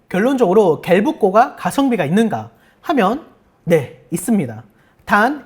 결론적으로 갤북고가 가성비가 있는가 하면 네, 있습니다. 단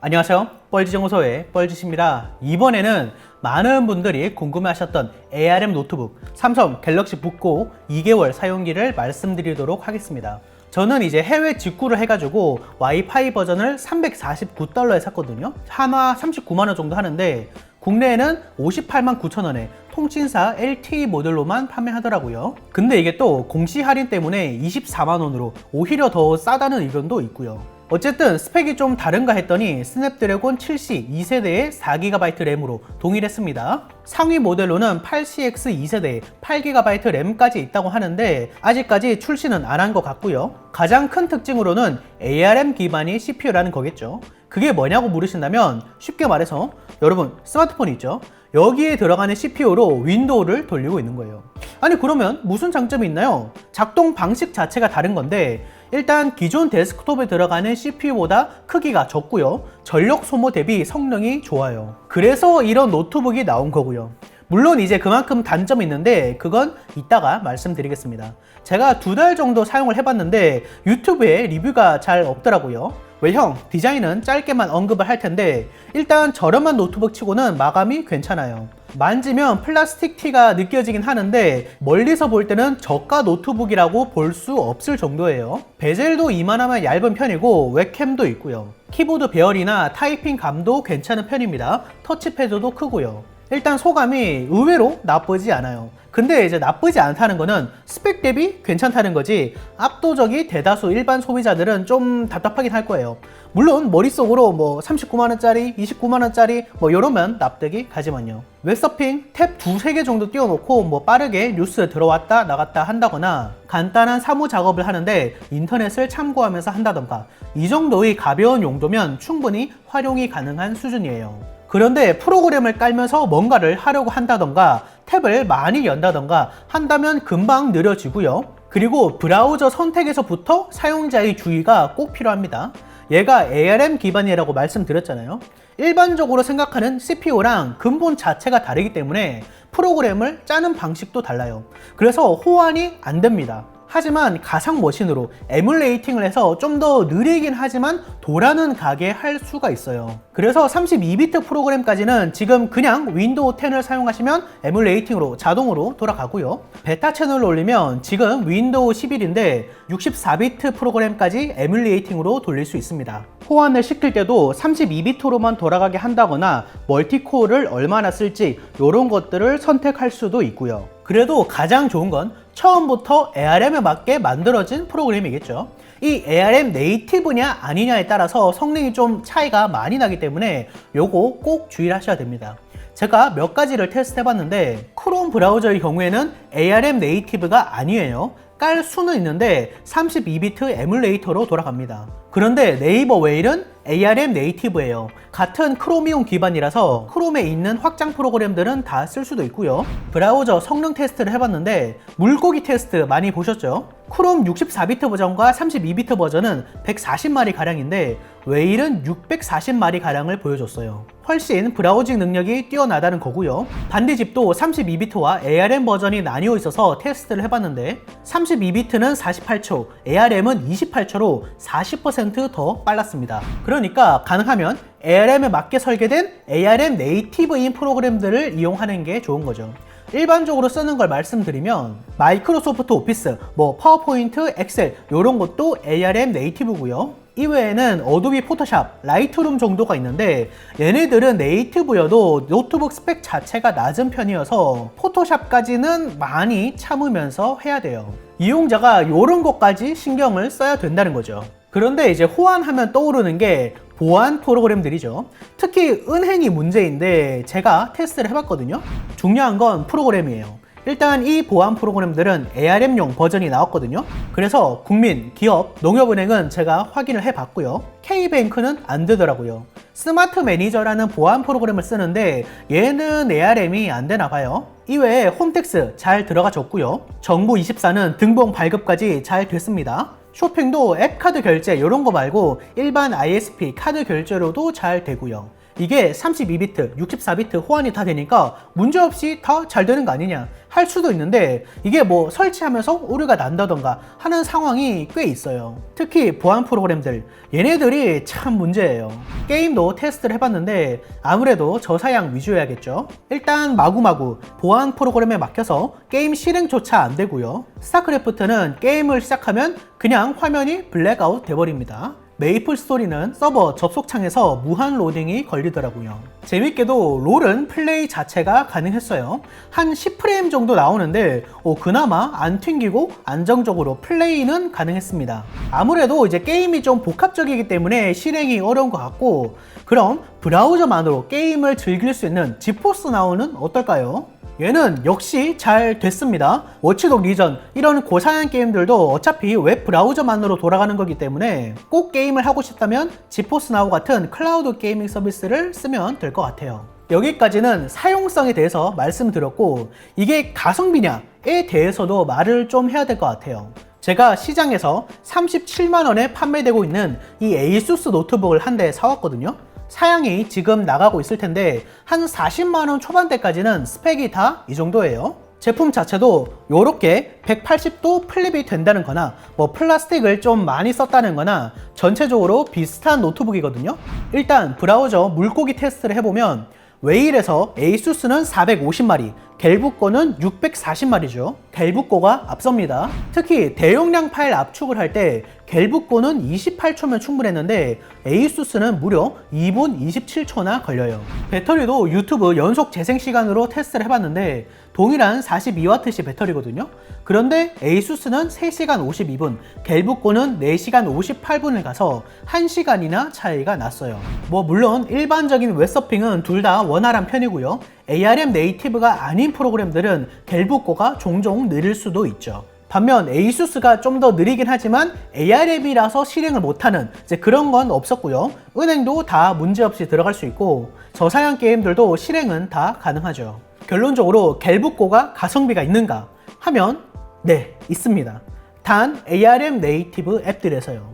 안녕하세요. 뻘지정보소의 뻘짓입니다. 이번에는 많은 분들이 궁금해하셨던 ARM 노트북 삼성 갤럭시 북고 2개월 사용기를 말씀드리도록 하겠습니다. 저는 이제 해외 직구를 해가지고 와이파이 버전을 349달러에 샀거든요. 하나 39만원 정도 하는데 국내에는 58만 9천원에 통신사 LTE 모델로만 판매하더라고요. 근데 이게 또 공시 할인 때문에 24만원으로 오히려 더 싸다는 의견도 있고요. 어쨌든 스펙이 좀 다른가 했더니 스냅드래곤 7C 2세대의 4GB 램으로 동일했습니다. 상위 모델로는 8CX 2세대에 8GB 램까지 있다고 하는데 아직까지 출시는 안 한 것 같고요. 가장 큰 특징으로는 ARM 기반이 CPU라는 거겠죠. 그게 뭐냐고 물으신다면 쉽게 말해서 여러분 스마트폰 있죠? 여기에 들어가는 CPU로 윈도우를 돌리고 있는 거예요. 아니 그러면 무슨 장점이 있나요? 작동 방식 자체가 다른 건데 일단 기존 데스크톱에 들어가는 CPU보다 크기가 적고요. 전력 소모 대비 성능이 좋아요. 그래서 이런 노트북이 나온 거고요. 물론 이제 그만큼 단점이 있는데 그건 이따가 말씀드리겠습니다. 제가 2달 정도 사용을 해봤는데 유튜브에 리뷰가 잘 없더라고요. 왜 형, 디자인은 짧게만 언급을 할 텐데 일단 저렴한 노트북 치고는 마감이 괜찮아요. 만지면 플라스틱 티가 느껴지긴 하는데 멀리서 볼 때는 저가 노트북이라고 볼 수 없을 정도예요. 베젤도 이만하면 얇은 편이고 웹캠도 있고요. 키보드 배열이나 타이핑 감도 괜찮은 편입니다. 터치패드도 크고요. 일단 소감이 의외로 나쁘지 않아요. 근데 이제 나쁘지 않다는 거는 스펙 대비 괜찮다는 거지 압도적이 대다수 일반 소비자들은 좀 답답하긴 할 거예요. 물론 머릿속으로 뭐 39만원짜리, 29만원짜리 뭐 이러면 납득이 가지만요. 웹서핑 탭 2-3개 정도 띄워놓고 뭐 빠르게 뉴스 들어왔다 나갔다 한다거나 간단한 사무 작업을 하는데 인터넷을 참고하면서 한다던가 이 정도의 가벼운 용도면 충분히 활용이 가능한 수준이에요. 그런데 프로그램을 깔면서 뭔가를 하려고 한다던가 탭을 많이 연다던가 한다면 금방 느려지고요. 그리고 브라우저 선택에서부터 사용자의 주의가 꼭 필요합니다. 얘가 ARM 기반이라고 말씀드렸잖아요. 일반적으로 생각하는 CPU랑 근본 자체가 다르기 때문에 프로그램을 짜는 방식도 달라요. 그래서 호환이 안 됩니다. 하지만 가상 머신으로 에뮬레이팅을 해서 좀 더 느리긴 하지만 돌아는 가게 할 수가 있어요. 그래서 32비트 프로그램까지는 지금 그냥 윈도우 10을 사용하시면 에뮬레이팅으로 자동으로 돌아가고요. 베타 채널을 올리면 지금 윈도우 11인데 64비트 프로그램까지 에뮬레이팅으로 돌릴 수 있습니다. 호환을 시킬 때도 32비트로만 돌아가게 한다거나 멀티코어를 얼마나 쓸지 이런 것들을 선택할 수도 있고요. 그래도 가장 좋은 건 처음부터 ARM에 맞게 만들어진 프로그램이겠죠. 이 ARM 네이티브냐 아니냐에 따라서 성능이 좀 차이가 많이 나기 때문에 요거 꼭 주의를 하셔야 됩니다. 제가 몇 가지를 테스트 해봤는데 크롬 브라우저의 경우에는 ARM 네이티브가 아니에요. 깔 수는 있는데 32비트 에뮬레이터로 돌아갑니다. 그런데 네이버 웨일은 ARM 네이티브예요. 같은 크로미움 기반이라서 크롬에 있는 확장 프로그램들은 다 쓸 수도 있고요. 브라우저 성능 테스트를 해봤는데 물고기 테스트 많이 보셨죠? 크롬 64비트 버전과 32비트 버전은 140마리 가량인데 웨일은 640마리 가량을 보여줬어요. 훨씬 브라우징 능력이 뛰어나다는 거고요. 반대집도 32비트와 ARM 버전이 나뉘어 있어서 테스트를 해봤는데 32비트는 48초, ARM은 28초로 40% 더 빨랐습니다. 그러니까 가능하면 ARM에 맞게 설계된 ARM 네이티브인 프로그램들을 이용하는 게 좋은 거죠. 일반적으로 쓰는 걸 말씀드리면 마이크로소프트 오피스, 뭐 파워포인트, 엑셀 이런 것도 ARM 네이티브고요. 이외에는 어도비 포토샵, 라이트룸 정도가 있는데 얘네들은 네이티브여도 노트북 스펙 자체가 낮은 편이어서 포토샵까지는 많이 참으면서 해야 돼요. 이용자가 이런 것까지 신경을 써야 된다는 거죠. 그런데 이제 호환하면 떠오르는 게 보안 프로그램들이죠. 특히 은행이 문제인데 제가 테스트를 해봤거든요. 중요한 건 프로그램이에요. 일단 이 보안 프로그램들은 ARM용 버전이 나왔거든요. 그래서 국민, 기업, 농협은행은 제가 확인을 해봤고요. K뱅크는 안 되더라고요. 스마트 매니저라는 보안 프로그램을 쓰는데 얘는 ARM이 안 되나 봐요. 이외에 홈택스 잘 들어가졌고요. 정부24는 등본 발급까지 잘 됐습니다. 쇼핑도 앱카드 결제 이런 거 말고 일반 ISP 카드 결제로도 잘 되고요. 이게 32비트, 64비트 호환이 다 되니까 문제없이 다 잘 되는 거 아니냐 할 수도 있는데, 이게 뭐 설치하면서 오류가 난다던가 하는 상황이 꽤 있어요. 특히 보안 프로그램들, 얘네들이 참 문제예요. 게임도 테스트를 해봤는데 아무래도 저사양 위주여야겠죠. 일단 마구마구 보안 프로그램에 막혀서 게임 실행조차 안 되고요. 스타크래프트는 게임을 시작하면 그냥 화면이 블랙아웃 돼버립니다. 메이플 스토리는 서버 접속창에서 무한 로딩이 걸리더라고요. 재밌게도 롤은 플레이 자체가 가능했어요. 한 10프레임 정도 나오는데 그나마 안 튕기고 안정적으로 플레이는 가능했습니다. 아무래도 이제 게임이 좀 복합적이기 때문에 실행이 어려운 것 같고, 그럼 브라우저만으로 게임을 즐길 수 있는 지포스 나우는 어떨까요? 얘는 역시 잘 됐습니다. 워치독 리전 이런 고사양 게임들도 어차피 웹 브라우저만으로 돌아가는 거기 때문에 꼭 게임을 하고 싶다면 지포스 나우 같은 클라우드 게이밍 서비스를 쓰면 될 것 같아요. 여기까지는 사용성에 대해서 말씀드렸고, 이게 가성비냐에 대해서도 말을 좀 해야 될 것 같아요. 제가 시장에서 37만원에 판매되고 있는 이 에이수스 노트북을 한 대 사왔거든요. 사양이 지금 나가고 있을 텐데 한 40만원 초반대까지는 스펙이 다 이 정도예요. 제품 자체도 요렇게 180도 플립이 된다는 거나 뭐 플라스틱을 좀 많이 썼다는 거나 전체적으로 비슷한 노트북이거든요. 일단 브라우저 물고기 테스트를 해보면 웨일에서 에이수스는 450마리, 갤북거는 640마리죠. 갤북거가 앞섭니다. 특히 대용량 파일 압축을 할 때 갤북거는 28초면 충분했는데 에이수스는 무려 2분 27초나 걸려요. 배터리도 유튜브 연속 재생 시간으로 테스트를 해봤는데 동일한 42Wc 배터리거든요. 그런데 에이수스는 3시간 52분, 갤북거는 4시간 58분을 가서 1시간이나 차이가 났어요. 뭐 물론 일반적인 웹서핑은 둘 다 원활한 편이고요. ARM 네이티브가 아닌 프로그램들은 갤북거가 종종 느릴 수도 있죠. 반면 에이수스가 좀 더 느리긴 하지만 ARM이라서 실행을 못하는 그런 건 없었고요. 은행도 다 문제없이 들어갈 수 있고 저사양 게임들도 실행은 다 가능하죠. 결론적으로 갤북거가 가성비가 있는가 하면 네, 있습니다. 단 ARM 네이티브 앱들에서요.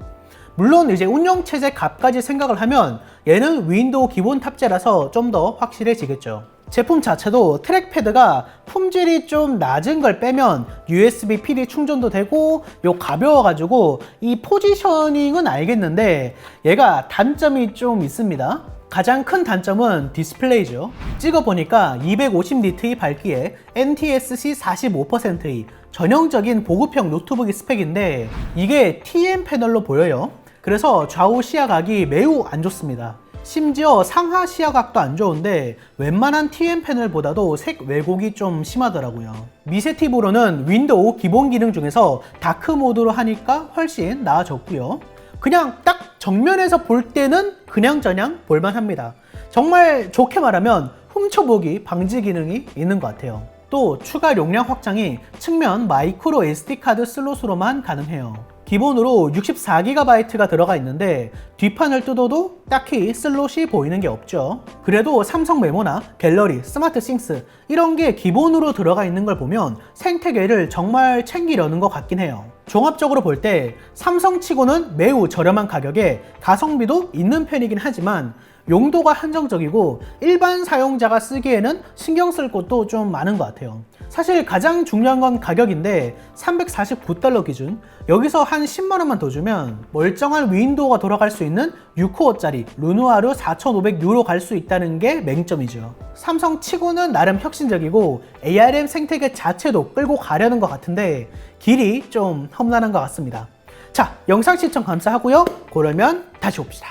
물론 이제 운영체제 값까지 생각을 하면 얘는 윈도우 기본 탑재라서 좀 더 확실해지겠죠. 제품 자체도 트랙패드가 품질이 좀 낮은 걸 빼면 USB PD 충전도 되고 가벼워가지고 이 포지셔닝은 알겠는데 얘가 단점이 좀 있습니다. 가장 큰 단점은 디스플레이죠. 찍어보니까 250니트의 밝기에 NTSC 45%의 전형적인 보급형 노트북 스펙인데 이게 TN 패널로 보여요. 그래서 좌우 시야각이 매우 안 좋습니다. 심지어 상하 시야각도 안 좋은데 웬만한 TN 패널보다도 색 왜곡이 좀 심하더라고요. 미세 팁으로는 윈도우 기본 기능 중에서 다크 모드로 하니까 훨씬 나아졌고요. 그냥 딱 정면에서 볼 때는 그냥저냥 볼만합니다. 정말 좋게 말하면 훔쳐보기 방지 기능이 있는 것 같아요. 또 추가 용량 확장이 측면 마이크로 SD카드 슬롯으로만 가능해요. 기본으로 64GB가 들어가 있는데 뒷판을 뜯어도 딱히 슬롯이 보이는 게 없죠. 그래도 삼성 메모나 갤러리, 스마트 싱스 이런 게 기본으로 들어가 있는 걸 보면 생태계를 정말 챙기려는 것 같긴 해요. 종합적으로 볼 때 삼성치고는 매우 저렴한 가격에 가성비도 있는 편이긴 하지만 용도가 한정적이고 일반 사용자가 쓰기에는 신경 쓸 것도 좀 많은 것 같아요. 사실 가장 중요한 건 가격인데 $349 기준, 여기서 한 10만원만 더 주면 멀쩡한 윈도우가 돌아갈 수 있는 6코어짜리 루누아르 4500U로 갈 수 있다는 게 맹점이죠. 삼성 치고는 나름 혁신적이고 ARM 생태계 자체도 끌고 가려는 것 같은데 길이 좀 험난한 것 같습니다. 자, 영상 시청 감사하고요. 그러면 다시 봅시다.